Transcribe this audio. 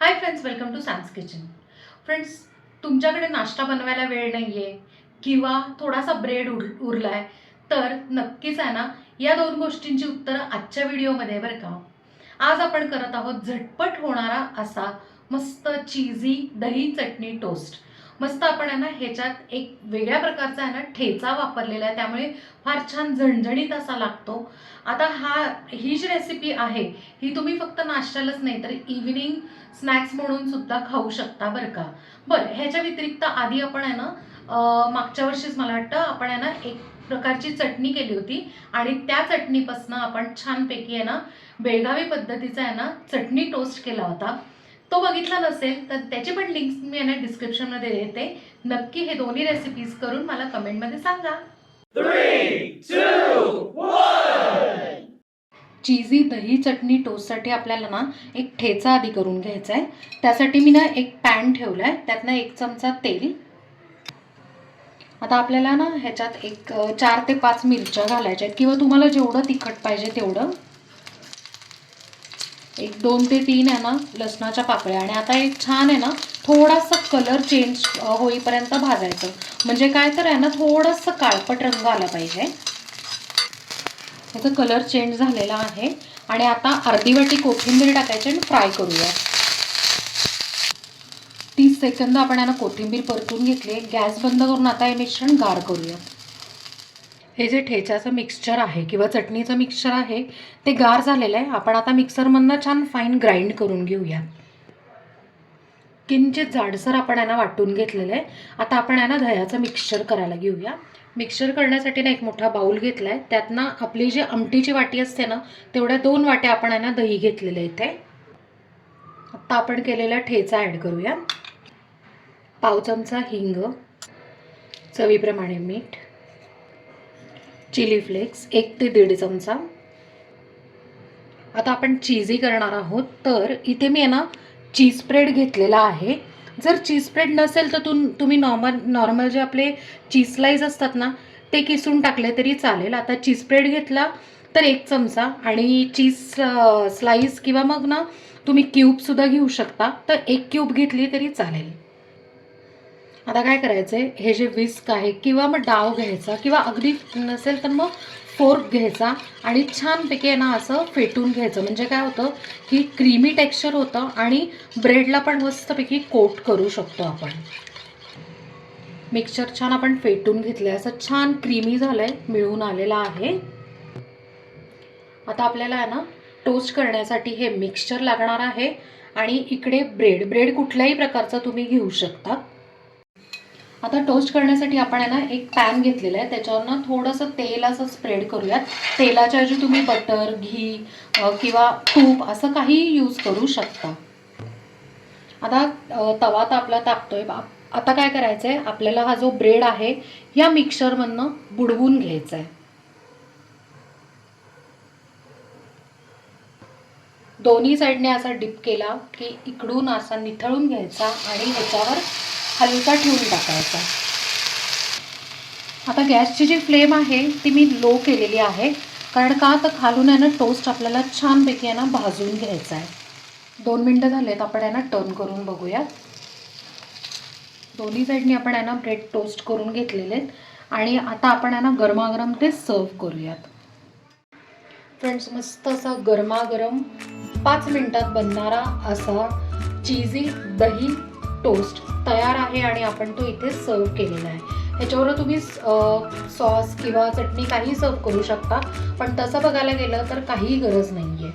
High friends, welcome to Sam's kitchen. Friends, तुमच्याकडे नाश्ता बनवायला वेळ नाही आहे किंवा थोडासा ब्रेड उरलाय तर नक्कीच आहे ना, या दोन गोष्टींची उत्तरं आजच्या व्हिडिओमध्ये बरं का. आज आपण करत आहोत झटपट होणारा असा मस्त चीझी दही चटणी टोस्ट. मस्त आपण आहे ना ह्याच्यात एक वेगळ्या प्रकारचा आहे ना ठेचा वापरलेला आहे, त्यामुळे फार छान झणझणीत असा लागतो. आता ही जी रेसिपी आहे ही तुम्ही फक्त नाश्त्यालाच नाही तर इव्हिनिंग स्नॅक्स म्हणून सुद्धा खाऊ शकता बरं का. बरं, ह्याच्या व्यतिरिक्त आधी आपण आहे ना मागच्या वर्षीच मला वाटतं आपण आहे ना एक प्रकारची चटणी केली होती आणि त्या चटणीपासून आपण छानपैकी आहे ना बेळगावी पद्धतीचा आहे ना चटणी टोस्ट केला होता. तो बघितला नसेल तर त्याची पण लिंक्स मी आहे ना डिस्क्रिप्शनमध्ये देते. नक्की हे दोन्ही रेसिपीज करून मला कमेंटमध्ये सांगा. 3, 2, 1. चीझी दही चटणी टोस्टसाठी आपल्याला ना एक ठेचा आधी करून घ्यायचा आहे. त्यासाठी मी ना एक पॅन ठेवला आहे, त्यातनं 1 चमचा तेल. आता आपल्याला ना ह्याच्यात एक 4 ते 5 मिरच्या घालायच्या आहेत किंवा तुम्हाला जेवढं तिखट पाहिजे तेवढं. एक 2 ते 3 आहे ना लसणाच्या पाकळ्या. आणि आता एक छान आहे ना थोडासा कलर चेंज होईपर्यंत भाजायचं. म्हणजे काय तर आहे ना थोडंसं काळपट रंग आला पाहिजे. याचा कलर चेंज झालेला आहे. आणि आता अर्धी वाटी कोथिंबीर टाकायची आणि फ्राय करूया. 30 सेकंद आपण याला कोथिंबीर परतून घेतली. गॅस बंद करून आता हे मिश्रण गार करूया. हे जे ठेच्याचं मिक्सचर आहे किंवा चटणीचं मिक्सचर आहे ते गार झालेलं आहे. आपण आता मिक्सरमधनं छान फाईन ग्राइंड करून घेऊया. किंचित जाडसर आपण यांना वाटून घेतलेलं आहे. आता आपण यांना दह्याचं मिक्सचर करायला घेऊया. मिक्सचर करण्यासाठी ना एक मोठा बाउल घेतला आहे. त्यातनं आपली जी आमटीची वाटी असते ना तेवढ्या 2 वाट्या आपण यांना दही घेतलेलं आहे. इथे आता आपण केलेला ठेचा ॲड करूया. पाव चमचा हिंग, चवीप्रमाणे मीठ, चिली फ्लेक्स 1 ते 1.5 चमचा. आता आपण चीझी करणार आहोत तर इथे मी आहे ना चीज स्प्रेड घेतलेला आहे. जर चीज स्प्रेड नसेल तर तुम्ही नॉर्मल जे आपले चीज स्लाइस असतात ना ते किसून टाकले तरी चालेल. आता चीज स्प्रेड घेतला तर 1 चमचा आणि चीज स्लाइस किंवा मग ना तुम्ही क्यूबसुद्धा घेऊ शकता तर 1 क्यूब घेतली तरी चालेल. आता काय करायचं आहे, हे जे विस्क आहे किंवा मग डाव घ्यायचा किंवा अगदी नसेल तर मग फोर्क घ्यायचा आणि छानपैकी आहे ना असं फेटून घ्यायचं. म्हणजे काय होतं की क्रीमी टेक्स्चर होतं आणि ब्रेडला पण मस्तपैकी कोट करू शकतो आपण. मिक्सचर छान आपण फेटून घेतलं आहे, असं छान क्रीमी झालं आहे, मिळून आलेलं आहे. आता आपल्याला आहे ना टोस्ट करण्यासाठी हे मिक्सचर लागणार आहे. आणि इकडे ब्रेड कुठल्याही प्रकारचा तुम्ही घेऊ शकता. आता टोस्ट करण्यासाठी आपण आहे ना एक पॅन घेतलेला आहे. त्याच्यावर ना थोडंसं तेल असं स्प्रेड करूयात. तेलाच्या ऐवजी तुम्ही बटर, घी किंवा तूप असं काही यूज करू शकता. आता तवा आपला तापतोय. आता काय करायचं आहे, आपल्याला हा जो ब्रेड आहे या मिक्सरमधनं बुडवून घ्यायचा आहे. दोन्ही साईडने असा डिप केला की इकडून असा निथळून घ्यायचा आणि ह्याच्यावर हलका ठेवून टाकायचा. आता गॅसची जी फ्लेम आहे ती मी लो केलेली आहे. कारण का तर खालून आहे ना टोस्ट आपल्याला छानपैकी आहे ना भाजून घ्यायचा आहे. 2 मिनटं झालेत. आपण आहे ना टर्न करून बघूया. दोन्ही साईडनी आपण आहे ना ब्रेड टोस्ट करून घेतलेले आहेत. आणि आता आपण आहे ना गरमागरम ते सर्व करूयात. फ्रेंड्स, मस्त असा गरमागरम 5 मिनटात बनणारा असा चीझी दही टोस्ट तयार आहे आणि आपण तो इथे सर्व केलेला आहे. ह्याच्यावर तुम्ही सॉस किंवा चटणी काही सर्व करू शकता, पण तसं बघायला गेलं तर काही गरज नाही आहे.